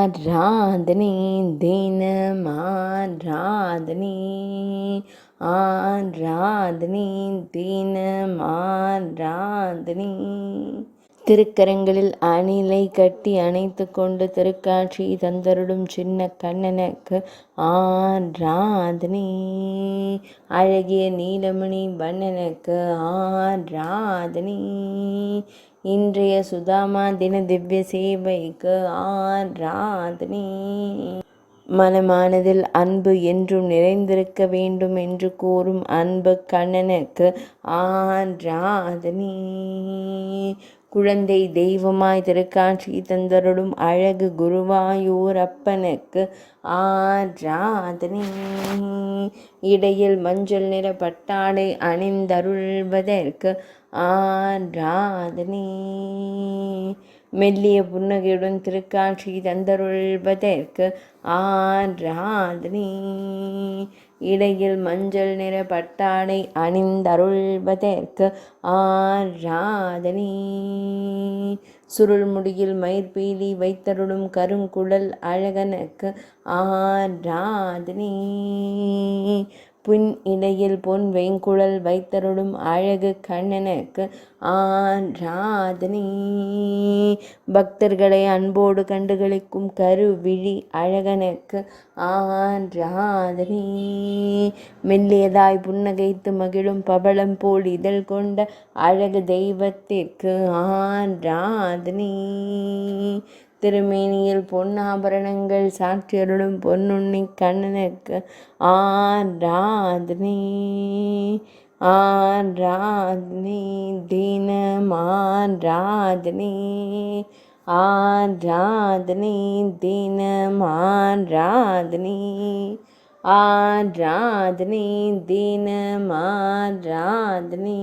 ஆராதனை தினம் ஆராதனை ஆராதனை தினம் ஆராதனை. திருக்கரங்களில் அணிலை கட்டி அணைத்து கொண்டு திருக்காட்சி தந்தருடும் சின்ன கண்ணனுக்கு ஆராதனை. அழகிய நீலமணி வண்ணனுக்கு ஆராதனை. இன்றைய சுதாமா தின திவ்ய சேவைக்கு ஆராதனை. மனமானதில் அன்பு என்றும் நிறைந்திருக்க வேண்டும் என்று கூறும் அன்பு கண்ணனுக்கு ஆராதனை. குழந்தை தெய்வமாய் திருக்காட்சி தந்தருடும் அழகு குருவாயூரப்பனுக்கு ஆராதனை. இடையில் மஞ்சள் நிற பட்டாடை அணிந்தருள்வதற்கு ஆராதனை. மெல்லிய புன்னகையுடன் திருக்காட்சி தந்தருள்வதற்கு ஆராதனை. இடையில் மஞ்சள் நிற பட்டாடை அணிந்தருள்வதற்கு ஆராதனை. சுருள்முடியில் மயிர்பீலி வைத்தருளும் கருங்குழல் அழகனுக்கு ஆராதனை. பின் இடையில் பொன் வெங்குழல் வைத்தருளும் அழகு கண்ணனுக்கு ஆராதனை. பக்தர்களை அன்போடு கண்டுகளிக்கும் கருவிழி அழகனுக்கு ஆராதனை. மெல்லியதாய் புன்னகைத்து மகிழும் பவளம் போல் இதழ் கொண்ட அழகு தெய்வத்திற்கு ஆராதனை. திருமேனியில் பொன்னாபரணங்கள் சாற்றியருளும் பொன்னுண்ணி கண்ணனுக்கு ஆராதனை. ஆராதனை தினம் ஆராதனை. ஆராதனை தினம் ஆராதனை. ஆராதனை தினம் ஆராதனை.